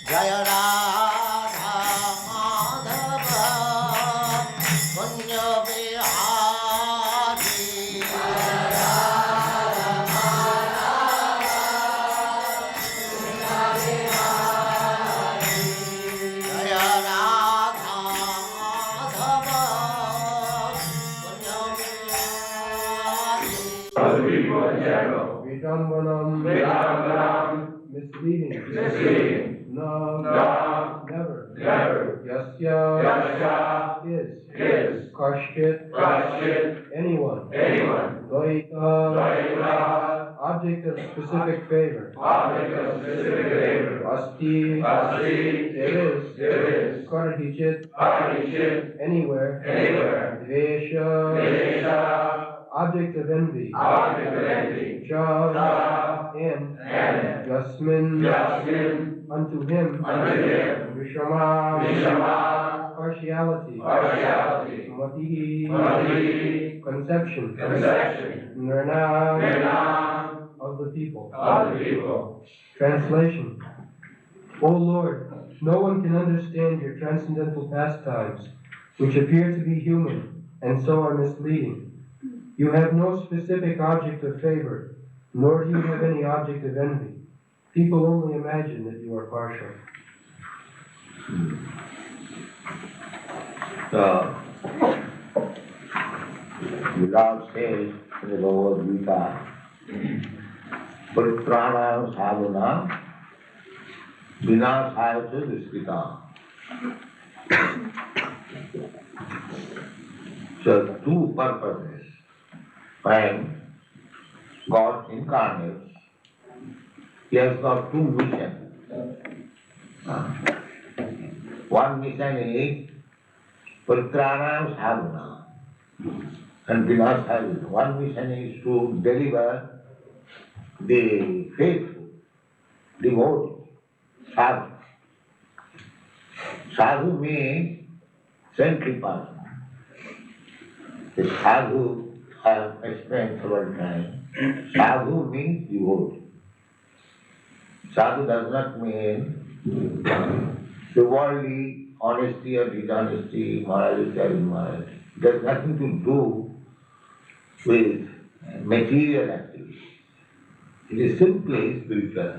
Jaya Radha Madhava Punya Vihari Jaya Radha Madhava Punya Vihari viḍambanam, misleading, no, never, yasya, is, kaścit, anyone, dayito, object of specific favor, asti, there is, karhicid, anywhere, dveṣyaś, object of envy, and yasmin, unto him, viṣamā, partiality, matir, conception, nṛṇāṁ, of the people. Translation. O Lord, no one can understand your transcendental pastimes, which appear to be human and so are misleading. You have no specific object of favor, nor do you have any object of envy. People only imagine that you are partial. The Lord says in the Bhagavad Gita, Paritrāṇāṁ sadhūnāṁ vināṣāya ca duṣkritāṁ. So two purposes. When God incarnates, He has got two missions. One mission is Paritrāṇāṁ sadhūnāṁ and vināṣāya. One mission is to deliver the faithful, devotees, sadhu. Sadhu means saintly person. The sadhu, I have explained several times, sadhu means devotee. Sadhu does not mean the worldly honesty or dishonesty, morality or immorality. It has nothing to do with material activity. It is simply spiritual,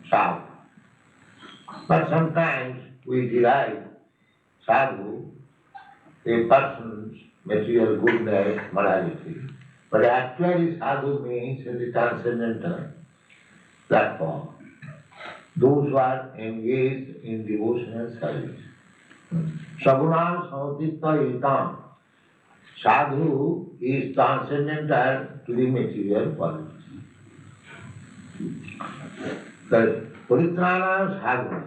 sadhu. But sometimes we derive sadhu, a person's material goodness, morality. But actually sadhu means the transcendental platform. Those who are engaged in devotional service. Sagunam samatitvaitam. Sadhu is transcendental to the material qualities. The Paritrāṇāṁ sadhūnāṁ.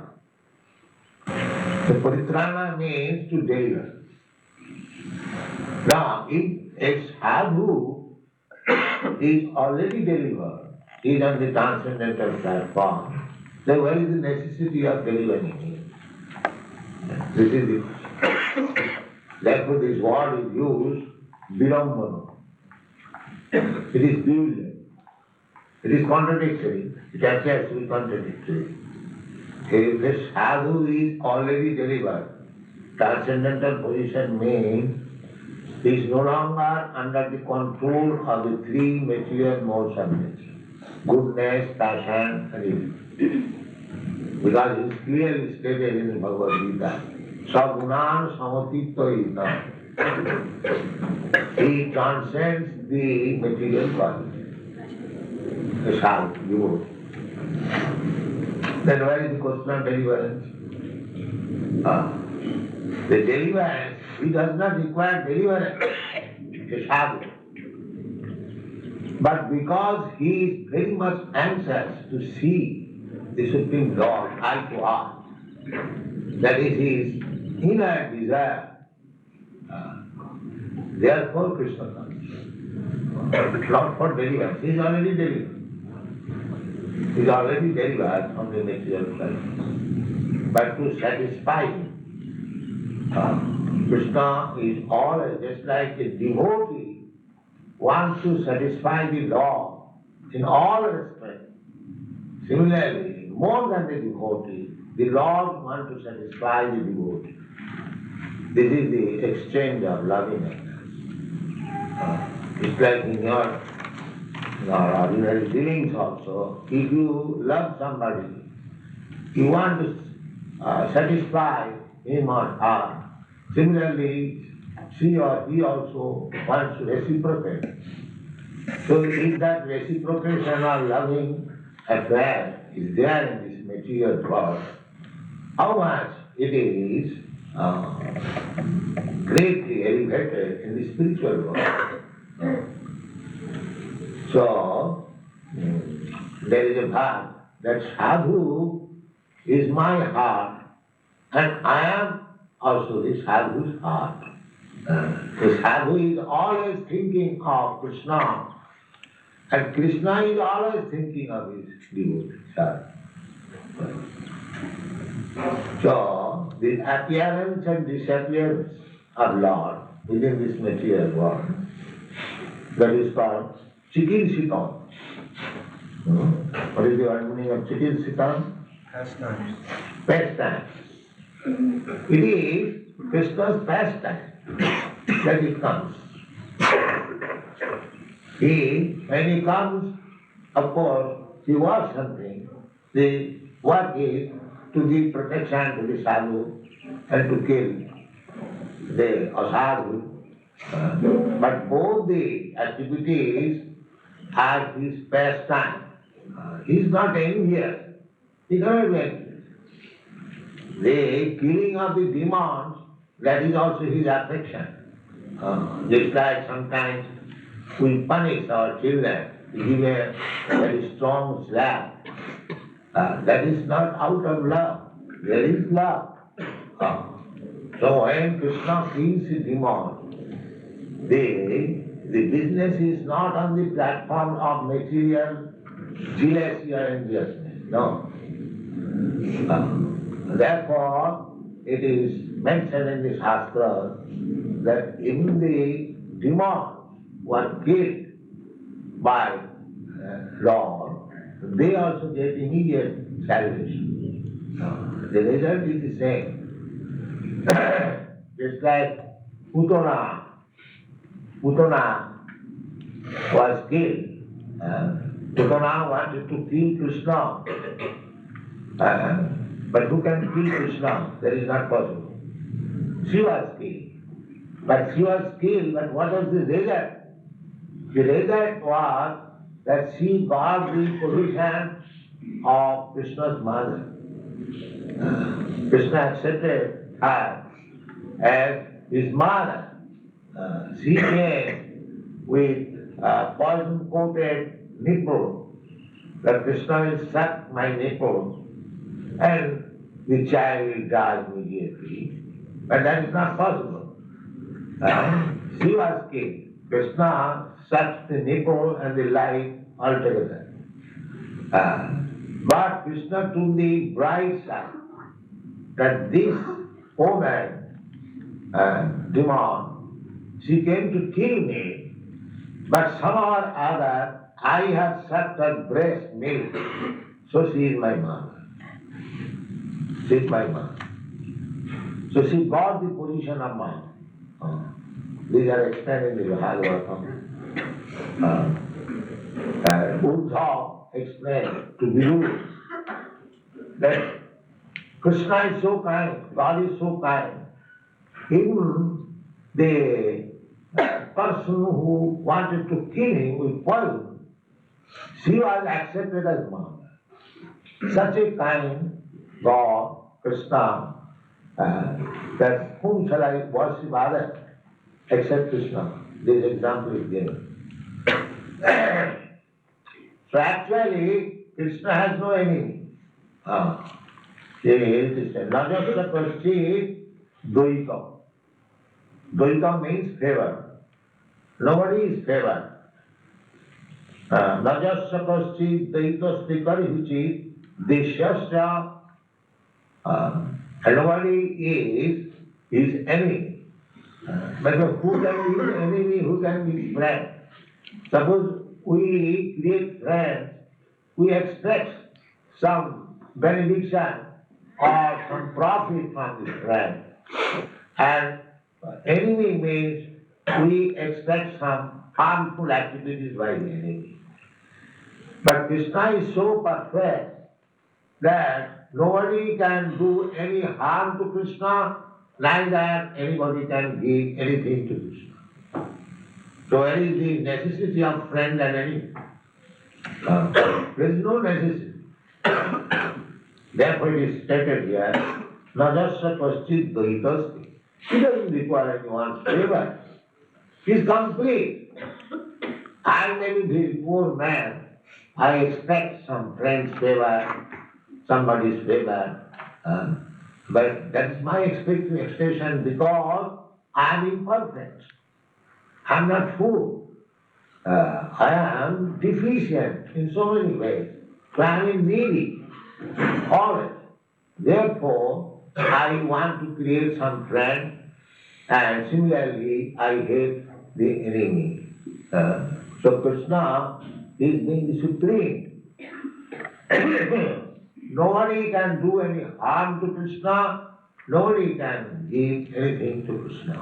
The Paritrāṇa means to deliver. Now, if a sadhu is already delivered, is on the transcendental platform, then where is the necessity of delivering him? This is the question. Therefore, this word is used, viḍambanam. It is bewildered. It is contradictory. It appears to be contradictory. If the sadhu is already delivered, transcendental position means he is no longer under the control of the three material modes of nature, goodness, passion, and evil. Because it is clearly stated in the Bhagavad Gita, sagunam samatitvaitam. He transcends the material quality. The sadhu, devotee. Then where is the question of deliverance? The deliverance, he does not require deliverance, a sadhu. But because he is very much anxious to see the Supreme Lord eye to eye, that is his inner desire, therefore Krishna comes. Not for deliverance, he is already delivered. He is already delivered from the material life. But to satisfy him, Krishna is always just like a devotee wants to satisfy the Lord in all respects. Similarly, more than the devotee, the Lord wants to satisfy the devotee. This is the exchange of lovingness. It's like in your ordinary dealings also. If you love somebody, you want to satisfy him or her. Similarly, she or he also wants to reciprocate. So if that reciprocation or loving affair is there in this material world, how much it is greatly elevated in the spiritual world. So, there is a verse that sadhu is my heart and I am also the sadhu's heart. The sadhu is always thinking of Krishna and Krishna is always thinking of his devotee. So, the appearance and disappearance of Lord within this material world, that is called cikīrṣitam. What is the meaning of cikīrṣitam? Pastimes. Pastimes. It is Krishna's pastime that he comes. When he comes, of course, he wants something. The work is to give protection to the sadhu and to kill the asadhu. But both the activities are his pastime. He is not envious. He cannot be envious. The killing of the demons, that is also his affection. Just like sometimes we punish our children, we give a very strong slap. That is not out of love. There is love. So when Krishna kills the demon, the business is not on the platform of material jealousy or enviousness. No. Therefore, it is mentioned in the Shastra that even the demons who are killed by Lord, they also get immediate salvation. The result is the same. Just like Putana was killed. Putana wanted to kill Krishna. But who can kill Krishna? That is not possible. She was killed. But she was killed, but what was the result? The result was that she got the position of Krishna's mother. Krishna accepted her as his mother. She came with poison-coated nipple, that Krishna will suck my nipple and the child will die immediately. But that is not possible. She was killed. Krishna sucked the nipple and the life altogether. But Krishna took the bright side, that this woman, demon, she came to kill me, but somehow or other I have sucked her breast milk, so she is my mother. She is my mother. So she got the position of mother. These are explained in the Bhagavatam. Uddhava explained to Vishnu that Krishna is so kind, God is so kind. Even the person who wanted to kill him with poison, she was accepted as mother. Such a kind God, Krishna, that whom shall I worship other except Krishna? This example is given. So actually, Krishna has no enemy. He is Najasya kaścid dayito. Dayito means favor. Nobody is favored. Najasya kaścid dayito karhicid dveṣyaś, and nobody is his enemy. But who can be his enemy, who can be his friend? Suppose we create friends, we expect some benediction or some profit from this friend. And enemy means we expect some harmful activities by the enemy. But Krishna is so perfect that nobody can do any harm to Krishna, neither anybody can give anything to Krishna. So where is the necessity of friend and enemy? There is no necessity. Therefore it is stated here, najasya kaścid dayito. He doesn't require anyone's favor. He is complete. I may be a very poor man. I expect some friend's favor, somebody's favor. But that is my expectation because I am imperfect. I am not full. I am deficient in so many ways. So I am needy. Always. Therefore, I want to create some friend, and similarly, I hate the enemy. So Krishna is being the supreme. Nobody can do any harm to Krishna, nobody can give anything to Krishna.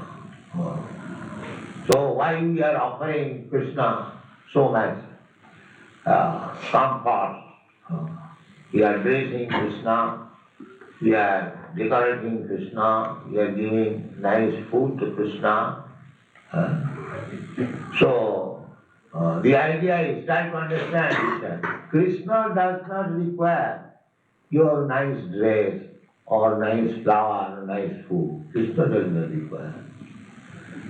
So why we are offering Krishna so much comfort? We are dressing Krishna, we are decorating Krishna, we are giving nice food to Krishna. So the idea is try to understand that Krishna does not require your nice dress or nice flower or nice food. Krishna does not require.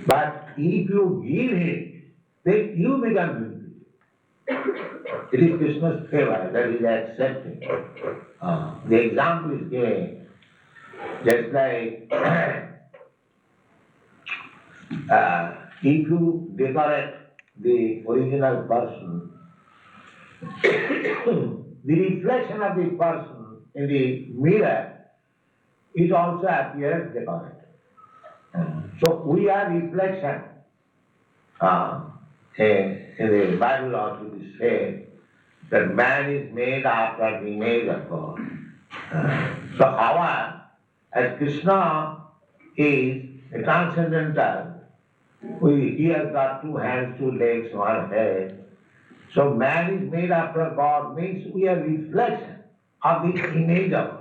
But if you give him, then you become beautiful. It is Krishna's favor that is accepting. The example is given just like if you decorate the original person, the reflection of the person in the mirror, it also appears decorated. So we are reflection. In the Bible also it is said that man is made after the image of God. So however, as Krishna is a transcendental, he has got 2 hands, 2 legs, 1 head. So man is made after God means we are reflection of the image of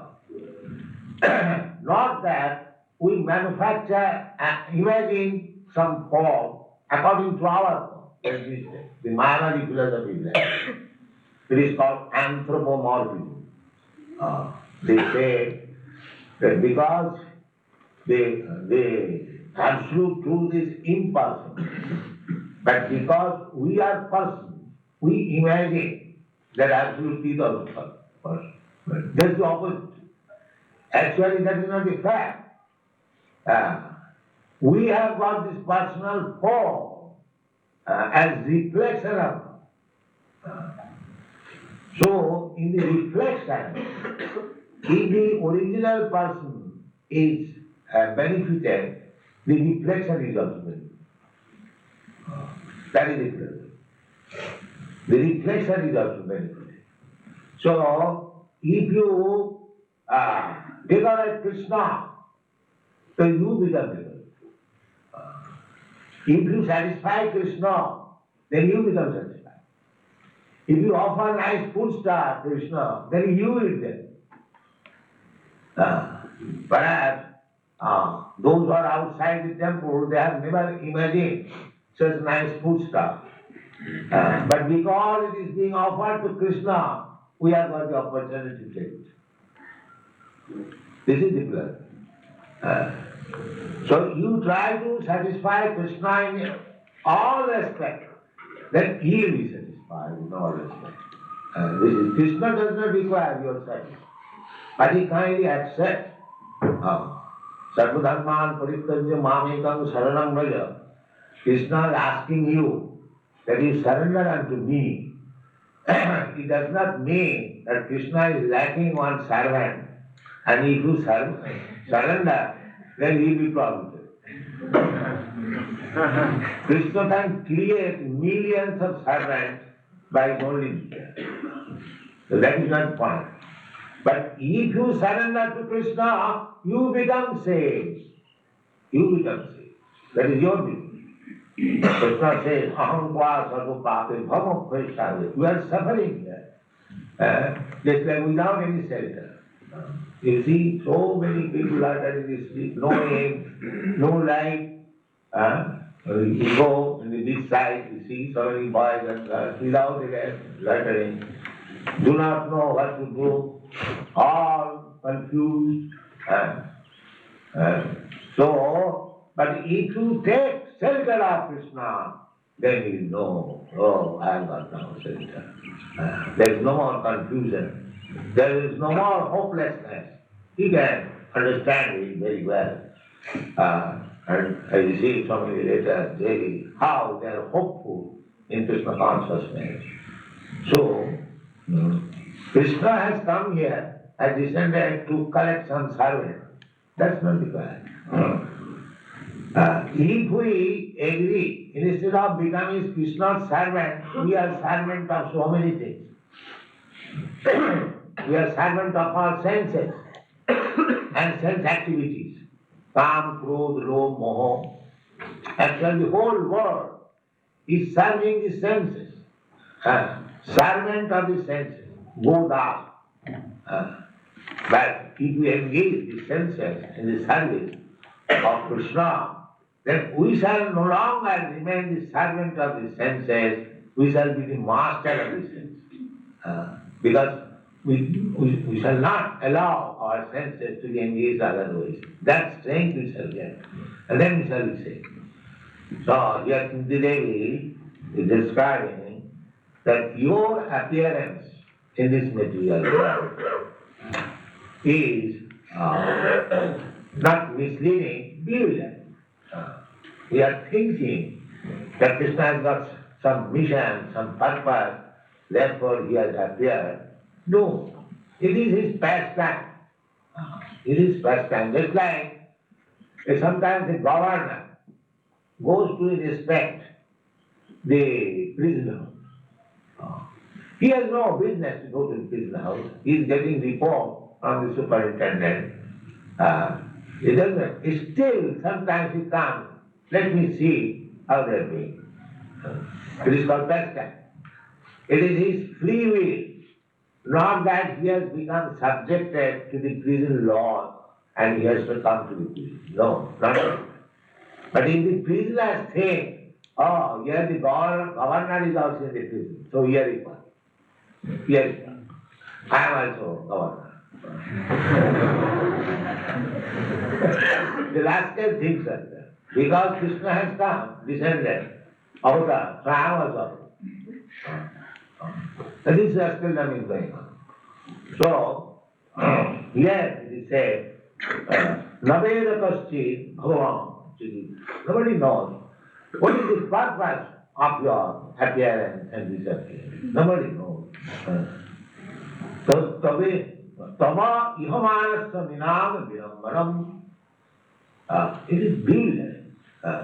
God. Not that we manufacture and imagine some form according to our form. That is the Mayavadi philosophy there. It is called anthropomorphism. They say that because the absolute truth is impersonal, but because we are persons, we imagine that absolute truth is also person. That's the opposite. Actually, that is not the fact. We have got this personal form as reflection of God. So, in the reflection, if the original person is benefited, the reflection is also benefited. That is the problem. The reflection is also benefited. So, if you decorate Krishna, then you become decorated. If you satisfy Krishna, then you become satisfied. If you offer nice food to Krishna, then you eat them. Perhaps those who are outside the temple, they have never imagined such nice food stuff. But because it is being offered to Krishna, we have got the opportunity to take it. This is the plan. So you try to satisfy Krishna in all respects, then he will be satisfied in all respects. This is Krishna does not require your satisfaction, but he kindly accepts. Sarvadharman parittajya mamekam saranam vraja. Krishna is asking you that you surrender unto me. It does not mean that Krishna is lacking one servant, and if you surrender, then he will be profited. Krishna can create millions of servants by his only desire. So that is not the point. But if you surrender to Krishna, you become saved. You become saved. That is your duty. Krishna says, aham tva sarva pape bhamam khaishāve. You are suffering here. Just like without any shelter. You see, so many people are in the street, no aim, no light. You go in the big side, you see so many boys and girls without lettering, do not know what to do, all confused. But if you take shelter of Krishna, then you know, oh, I have got now shelter. There is no more confusion. There is no more hopelessness. He can understand it very well. And as you see so many letters daily, how they are hopeful in Krishna consciousness. So, Krishna has come here as descended to collect some servants. That's not required. If we agree, instead of becoming Krishna's servant, we are servant of so many things. We are servant of our senses and sense activities. Kam, Krodh, Lobh, Moho. Actually, the whole world is serving the senses. Servant of the senses. Bodha. But if we engage the senses in the service of Krishna, then we shall no longer remain the servant of the senses, we shall be the master of the senses. Because we shall not allow our senses to be engaged otherwise. That strength we shall get. And then we shall be saved. So here Kunti Devi is describing that your appearance in this material world is not misleading, bewildered. We are thinking that Krishna has got some mission, some purpose, therefore he has appeared. No, it is his pastime. It is pastime. Just like sometimes the governor goes to inspect the prisoner. He has no business to go to the prisoner house. He is getting report from the superintendent. He doesn't. Still, sometimes he comes. Let me see how they are doing. It is called pastime. It is his free will. Not that he has become subjected to the prison law and he has to come to the prison. No, not that. But if the prisoner think, oh, here the governor is also in the prison, so here is one. Here is one. I am also governor. The rascal thinks like that. Because Krishna has come, descended, avatar, so I am also. So this rascaldom is going on. So, here it is said, na veda kaścid bhagavan. Nobody knows what is the purpose of your appearance and disappearance. Nobody knows. So, tava īhamānasya nṛṇāṁ viḍambanam. It is bewildered.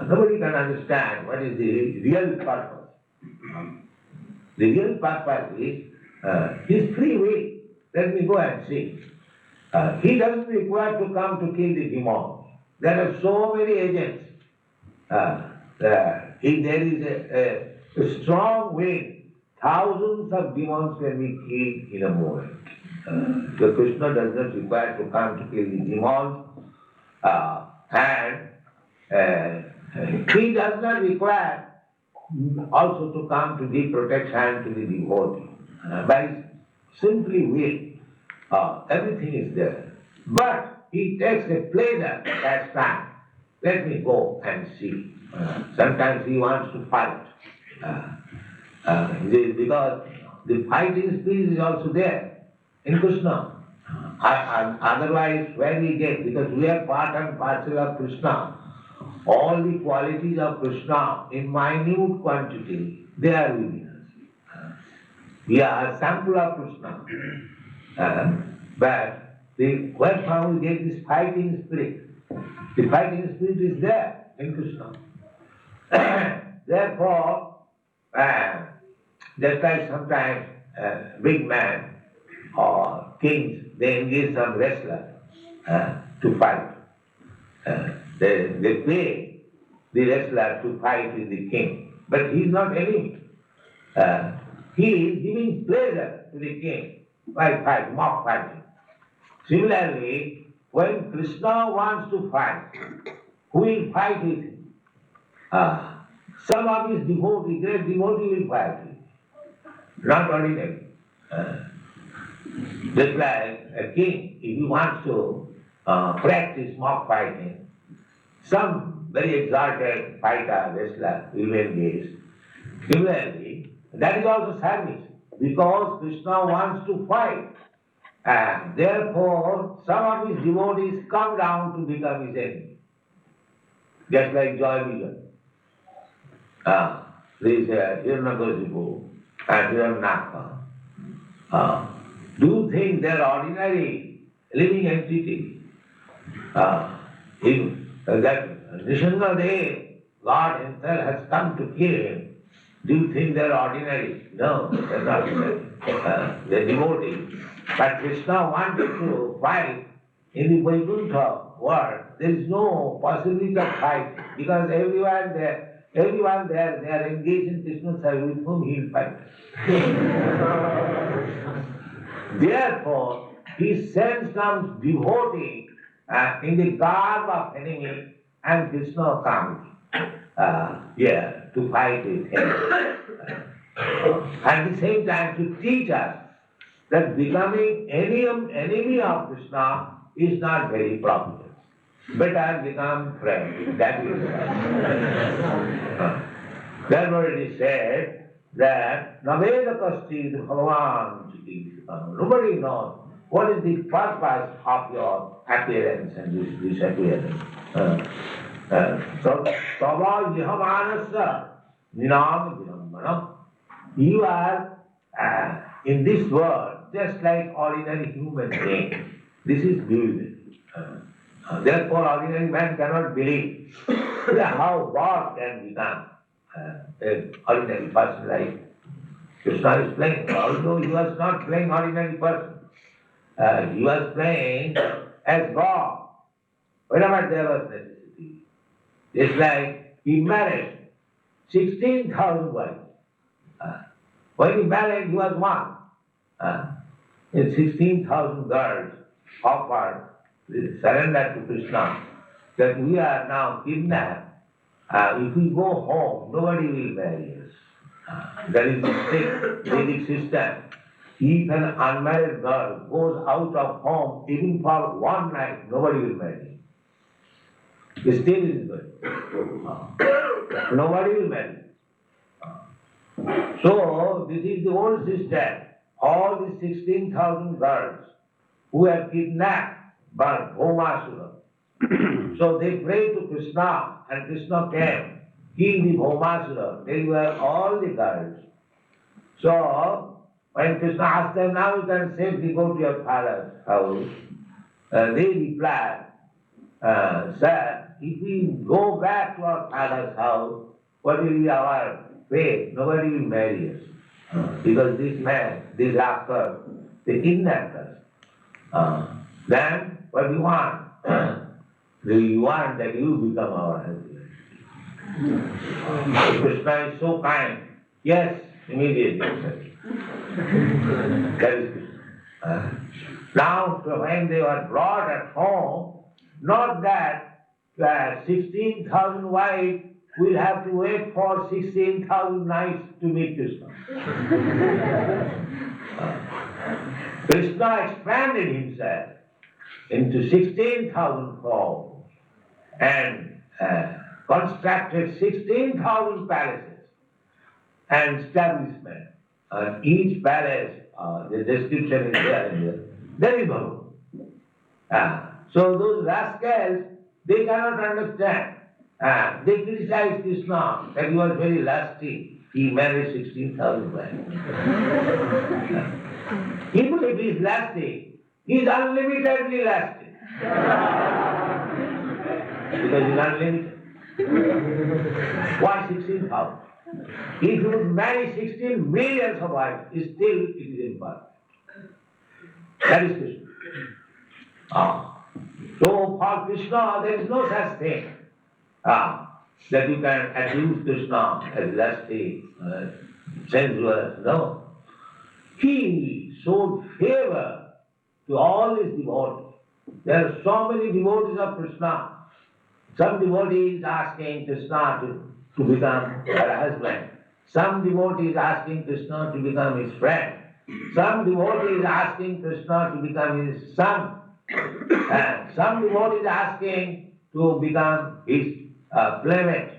Nobody can understand what is the real purpose. The real purpose is his free will. Let me go and see. He doesn't require to come to kill the demons. There are so many agents. If there is a strong wind, thousands of demons can be killed in a moment. So Krishna does not require to come to kill the demons. And he does not require also to come to give protection to the devotee. By simply will, everything is there. But he takes a pleasure at time. Let me go and see. Sometimes he wants to fight. Because the fighting spirit is also there in Krishna. Otherwise, where we get, because we are part and parcel of Krishna, all the qualities of Krishna in minute quantity, they are within us. We are a sample of Krishna. But where from we get this fighting spirit? The fighting spirit is there in Krishna. Therefore, just like sometimes a big man or kings, they engage some wrestler to fight. They pay the wrestler to fight with the king, but he is not enemy. He is giving pleasure to the king by fight, mock fighting. Similarly, when Krishna wants to fight, who will fight with him? Some of his devotees, great devotees will fight with him, not ordinary. Just like a king, if he wants to practice mock fighting, some very exalted fighter, wrestler will engage. Similarly, that is also service, because Krishna wants to fight, and therefore some of his devotees come down to become his enemy. Just like Joy Vision. This Hiranyakashipu and Hiranyaka. Do you think they are ordinary living entity? If that Nṛṇāṁ, God himself has come to kill him, do you think they are ordinary? No, they are not ordinary. They are devotees. But Krishna wanted to fight in the Vaikuntha world. There is no possibility of fight, because everyone there, they are engaged in Krishna's service, with whom he will fight. Therefore, he sends some devotee in the garb of enemy, and Krishna comes to fight with him. At the same time, to teach us that becoming enemy of Krishna is not very profitable. Better become friend. That is therefore it is said that naveda kaścid bhagavan cikīrṣitam. Nobody knows what is the purpose of your appearance and disappearance. So tava īhamānasya nṛṇāṁ viḍambanam. You are in this world just like ordinary human being. This is beautiful. Therefore, ordinary man cannot believe how God can become an ordinary person like Krishna is playing. Although he was not playing ordinary person, he was playing as God. Whenever there was necessity. It's like he married 16,000 wives. When he married, he was one. And 16,000 girls offered surrender to Krishna, that we are now kidnapped. If we go home, nobody will marry us. That is the strict Vedic system. If an unmarried girl goes out of home, even for one night, nobody will marry. Still it is good. Nobody will marry. So, this is the old system. All the 16,000 girls who are kidnapped by Bhaumasura. So they prayed to Krishna, and Krishna came, killed the Bhaumasura. They were all the girls. So, when Krishna asked them, now you can safely go to your father's house, they replied, sir, if we go back to our father's house, what will be our fate? Nobody will marry us. Because this man, this rascal, they kidnapped us. Then, what do you want? Do you want that you become our husband? Krishna is so kind. Yes, immediately. That is Krishna. Now, when they were brought at home, not that 16,000 wives will have to wait for 16,000 nights to meet Krishna. Krishna expanded himself into 16,000 forms and constructed 16,000 palaces and establishments. And each palace, the description is there. There is Bhagavan. So those rascals, they cannot understand. They criticize Krishna that he was very lusty. He married 16,000 wives. Even if he is lusty, he is unlimitedly lusty. Because he is unlimited. Why 16,000? If you marry 16 millions of wives, still it is impossible. That is Krishna. So for Krishna there is no such thing that you can accuse Krishna as lusty, sensuous. No. He showed favor to all his devotees. There are so many devotees of Krishna. Some devotees asking Krishna to become her husband. Some devotees asking Krishna to become his friend. Some devotees asking Krishna to become his son. And some devotees asking to become his playmate.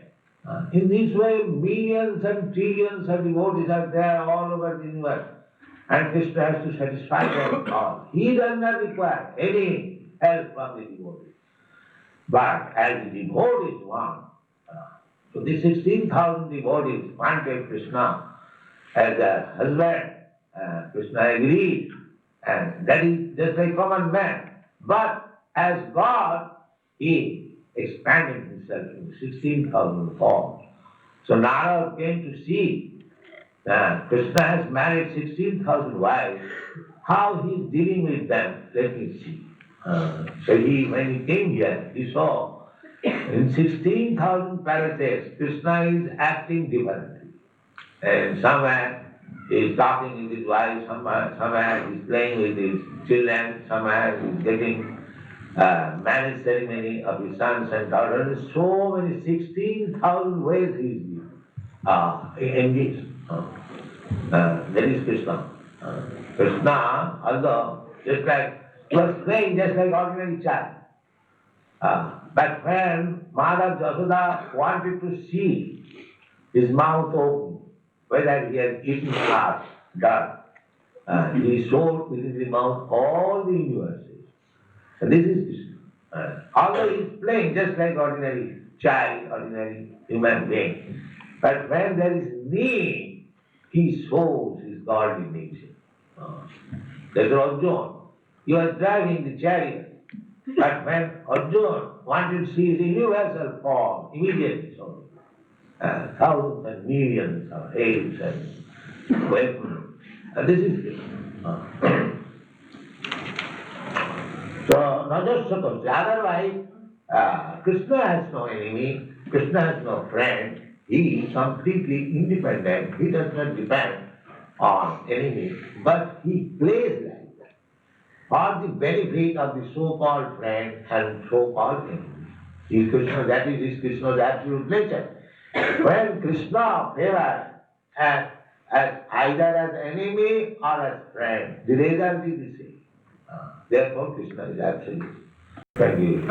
In this way, millions and trillions of devotees are there all over the universe. And Krishna has to satisfy them all. He does not require any help from the devotees. But as the devotees want, so the 16,000 devotees wanted Krishna as a husband. Krishna agreed, and that is just like common man. But as God, he expanded himself in 16,000 forms. So Narada came to see Krishna has married 16,000 wives. How he is dealing with them, let me see. So when he came here, he saw in 16,000 palaces, Krishna is acting differently. And somewhere he is talking with his wife, somewhere he is playing with his children, somewhere he is getting marriage ceremony of his sons and daughters. So many 16,000 ways he is engaged. That is Krishna. Krishna, although just like he was playing just like ordinary child. But when Mother Jasoda wanted to see his mouth open, whether he had eaten grass, dirt, he showed within his mouth all the universes. So this is Krishna. Although he is playing just like ordinary child, ordinary human being, but when there is need, he shows his godly nature. That's Arjuna. He was driving the chariot, but when Arjuna wanted to see the universal form, immediately saw it. Thousands and millions of apes and weapons. This is Krishna. So, not just suppose. Otherwise, Krishna has no enemy, Krishna has no friend. He is completely independent. He does not depend on enemy, but he plays like that for the benefit of the so-called friend and so-called enemy. Is Krishna, that is Krishna's absolute nature. When Krishna favors as either as enemy or as friend, the result is the same. Therefore, Krishna is absolute. Thank you.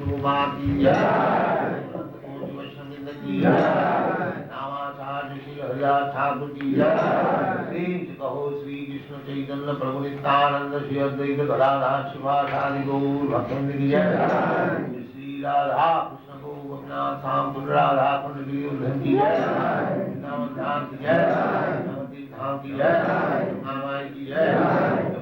की जय, की जय, नामाचार्य श्री हरिदास ठाकुर की जय। प्रेम से कहो श्री कृष्ण चैतन्य प्रभु नित्यानंद श्री अद्वैत गदाधर शिवासादि गौर भक्तवृंद की जय। श्री राधा कृष्ण गो गोपीनाथ श्याम सुंदर राधा कुंड गिरिवर्धन की जय, वृंदावन धाम की जय, नवद्वीप धाम की जय, मामाई की जय।